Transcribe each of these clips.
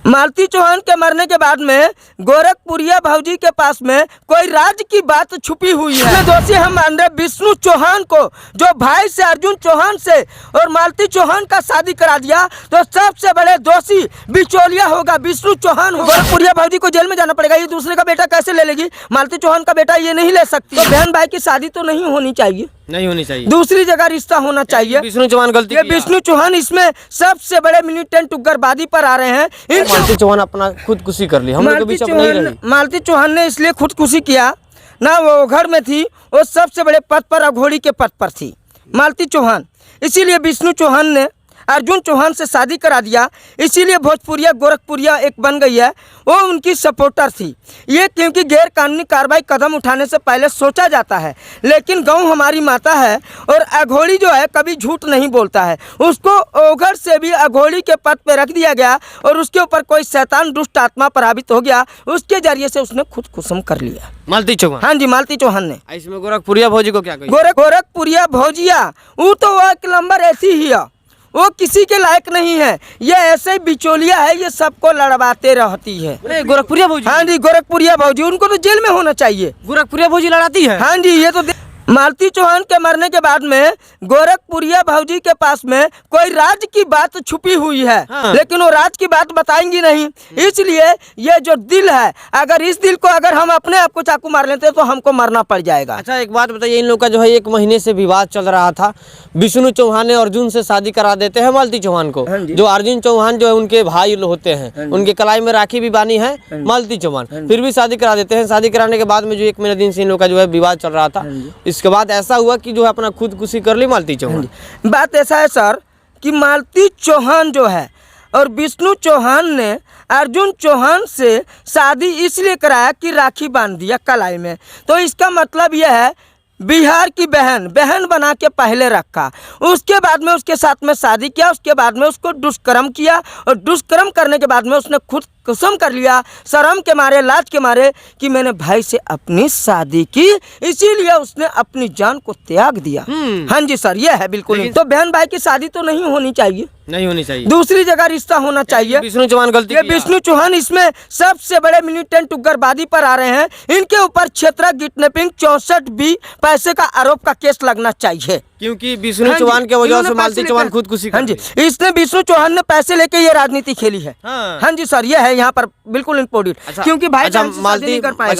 मालती चौहान के मरने के बाद में गोरखपुरिया भौजी के पास में कोई राज की बात छुपी हुई है। दोषी हम मान रहे विष्णु चौहान को, जो भाई से अर्जुन चौहान से और मालती चौहान का शादी करा दिया, तो सबसे बड़े दोषी बिचौलिया होगा, विष्णु चौहान होगा। गोरखपुरिया भौजी को जेल में जाना पड़ेगा। ये दूसरे का बेटा कैसे ले लेगी? मालती चौहान का बेटा ये नहीं ले सकती। तो बहन भाई की शादी तो नहीं होनी चाहिए, नहीं होनी चाहिए, दूसरी जगह रिश्ता होना चाहिए। विष्णु चौहान गलती किया। विष्णु चौहान इसमें सबसे बड़े मिलिटेंट उग्रवादी पर आ रहे हैं। मालती चौहान अपना खुदकुशी कर ली, हम लोग के बीच अब नहीं रही। मालती चौहान ने इसलिए खुदकुशी किया ना, वो घर में थी, वो सबसे बड़े पद पर, अघोड़ी के पद पर थी मालती चौहान। इसीलिए विष्णु चौहान ने अर्जुन चौहान से शादी करा दिया। इसीलिए भोजपुरिया गोरखपुरिया एक बन गई है। वो उनकी सपोर्टर थी। ये क्योंकि गैर कानूनी कार्रवाई कदम उठाने से पहले सोचा जाता है, लेकिन गौ हमारी माता है और अघोड़ी जो है कभी झूठ नहीं बोलता है। उसको ओघर से भी अघोड़ी के पद पे रख दिया गया और उसके ऊपर कोई शैतान दुष्ट आत्मा प्रभावित हो गया, उसके जरिए से उसने खुद कुसुम कर लिया। मालती चौहान? हाँ जी, मालती चौहान ने। इसमें गोरखपुरिया भौजी को क्या कही? गोरखपुरिया भौजिया वो तो वो एक नंबर ऐसी ही है, वो किसी के लायक नहीं है। ये ऐसे ही बिचौलिया है, ये सबको लड़वाते रहती है। गोरखपुरिया भौजी? हाँ जी, गोरखपुरिया भौजी, उनको तो जेल में होना चाहिए। गोरखपुरिया भौजी लड़ाती है? हाँ जी, ये तो मालती चौहान के मरने के बाद में गोरखपुरिया भौजी के पास में कोई राज की बात छुपी हुई है। हाँ। लेकिन वो राज की बात बताएंगी नहीं। इसलिए ये जो दिल है, अगर इस दिल को अगर हम अपने आप को चाकू मार लेते तो हमको मरना पड़ जाएगा। अच्छा, एक बात बताइए, इन लोग का जो है 1 महीने से विवाद चल रहा था। विष्णु चौहान ने अर्जुन से शादी करा देते हैं मालती चौहान को। जो अर्जुन चौहान जो है उनके भाई होते हैं, उनके कलाई में राखी भी बानी है मालती चौहान, फिर भी शादी करा देते हैं। शादी कराने के बाद में जो 1 महीने दिन से इन लोग का जो है विवाद चल रहा था, इसके बाद ऐसा हुआ कि जो है अपना खुदकुशी कर ली मालती चौहान। बात ऐसा है सर कि मालती चौहान जो है और विष्णु चौहान ने अर्जुन चौहान से शादी इसलिए कराया कि राखी बांध दिया कलाई में। तो इसका मतलब यह है बिहार की बहन बना के पहले रखा, उसके बाद में उसके साथ में शादी किया, उसके बाद में उसको दुष्कर्म किया और दुष्कर्म करने के बाद में उसने खुद कसम कर लिया शर्म के मारे, लाज के मारे कि मैंने भाई से अपनी शादी की, इसीलिए उसने अपनी जान को त्याग दिया। हाँ जी सर, ये है बिल्कुल। तो बहन भाई की शादी तो नहीं होनी चाहिए, नहीं होनी चाहिए, दूसरी जगह रिश्ता होना चाहिए। विष्णु चौहान गलती किया। विष्णु चौहान इसमें सबसे बड़े मिलिटेंट उग्रवादी पर आ रहे हैं। इनके ऊपर क्षेत्र किडनैपिंग 64B पैसे का आरोप का केस लगना चाहिए, क्योंकि विष्णु चौहान के वजह से मालती चौहान खुदकुशी। हाँ जी, इसने विष्णु चौहान ने पैसे लेके ये राजनीति खेली है। हाँ जी सर, ये है यहाँ पर बिल्कुल इम्पोर्टेंट। अच्छा, क्योंकि भाई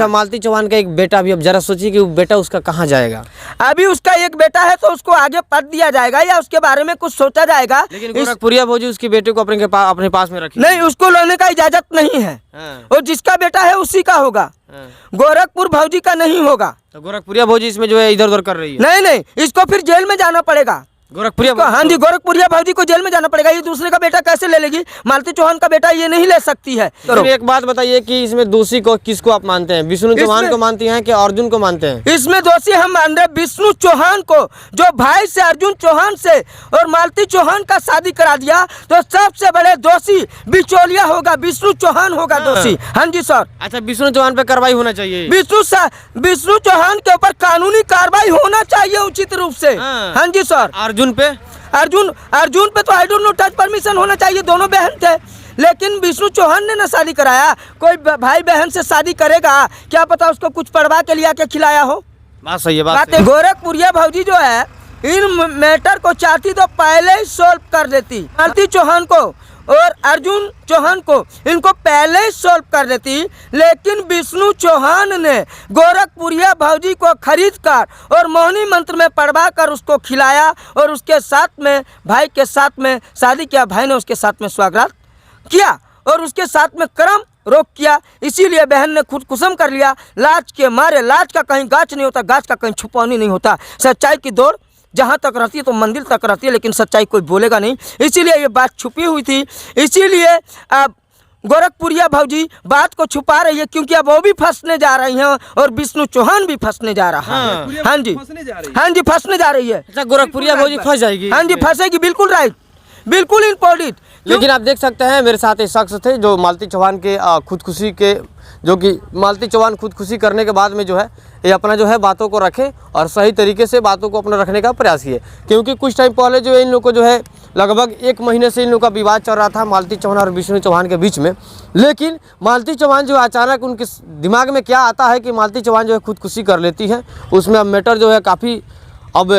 मालती चौहान का एक बेटा भी, अब जरा सोचिए कि वो बेटा उसका कहाँ जाएगा। अभी उसका एक बेटा है तो उसको आगे पद दिया जाएगा या उसके बारे में कुछ सोचा जाएगा। लेकिन गोरखपुरिया भौजी उसके बेटे को अपने पास में रखी नहीं, उसको लेने का इजाजत नहीं है। और जिसका बेटा है उसी का होगा, गोरखपुर भौजी का नहीं होगा। तो गोरखपुरिया भौजी इसमें जो है इधर उधर कर रही है। नहीं, इसको फिर जेल में जाना पड़ेगा। गोरखपुरिया? हाँ जी, गोरखपुरिया भौजी को जेल में जाना पड़ेगा। ये दूसरे का बेटा कैसे ले लेगी? मालती चौहान का बेटा ये नहीं ले सकती है। तो एक बात बताइए कि इसमें दोषी को किसको आप मानते हैं? विष्णु चौहान को मानती हैं कि अर्जुन को मानते हैं? इसमें दोषी हम मान रहे विष्णु चौहान को, जो भाई से अर्जुन चौहान से और मालती चौहान का शादी करा दिया, तो सबसे बड़े दोषी बिचौलिया होगा, विष्णु चौहान होगा दोषी। हाँ जी सर। अच्छा, विष्णु चौहान पे कार्रवाई होना चाहिए। विष्णु चौहान के ऊपर कानूनी कार्रवाई होना चाहिए उचित रूप से। हाँ जी सर। अर्जुन पे तो I don't know, touch permission होना चाहिए। दोनों बहन थे, लेकिन विष्णु चौहान ने ना शादी कराया। कोई भाई बहन से शादी करेगा, क्या पता उसको कुछ पढ़वा के लिया के खिलाया हो। बात सही है, बात सही। गोरखपुरिया भौजी जो है इन मैटर को चाहती तो पहले ही सोल्व कर देती। मालती चौहान को और अर्जुन चौहान को, इनको पहले ही सोल्व कर देती, लेकिन विष्णु चौहान ने गोरखपुरिया भौजी को खरीद कर और मोहनी मंत्र में पढ़वा कर उसको खिलाया और उसके साथ में भाई के साथ में शादी किया। भाई ने उसके साथ में स्वागत किया और उसके साथ में कर्म रोक किया। इसीलिए बहन ने खुद कुसम कर लिया, लाज के मारे। लाज का कहीं गाछ नहीं होता, गाछ का कहीं छुपौनी नहीं होता। सच्चाई की दौड़ जहाँ तक रहती है तो मंदिर तक रहती है, लेकिन सच्चाई कोई बोलेगा नहीं। इसीलिए ये बात छुपी हुई थी। इसीलिए अब गोरखपुरिया भौजी बात को छुपा रही है, क्योंकि अब वो भी फंसने जा रही हैं और विष्णु चौहान भी फंसने जा रहा है। हाँ जी, फंसने जा रही है। अच्छा, गोरखपुरिया भौजी फंस जाएगी? हाँ जी, फंसेगी, बिल्कुल राइट, बिल्कुल इम्पोर्टेंट। लेकिन आप देख सकते हैं मेरे साथ एक शख्स थे जो मालती चौहान के खुदकुशी के, जो कि मालती चौहान खुदकुशी करने के बाद में जो है ये अपना जो है बातों को रखे और सही तरीके से बातों को अपना रखने का प्रयास किए। क्योंकि कुछ टाइम पहले जो है इन लोग को जो है लगभग 1 महीने से इन लोग का विवाद चल रहा था मालती चौहान और विष्णु चौहान के बीच में। लेकिन मालती चौहान जो अचानक उनके दिमाग में क्या आता है कि मालती चौहान जो है खुदकुशी कर लेती है, उसमें अब मैटर जो है काफ़ी अब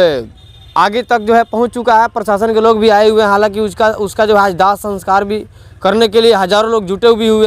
आगे तक जो है पहुंच चुका है। प्रशासन के लोग भी आए हुए हैं, हालांकि उसका जो है आज दाह संस्कार भी करने के लिए हज़ारों लोग जुटे भी हुए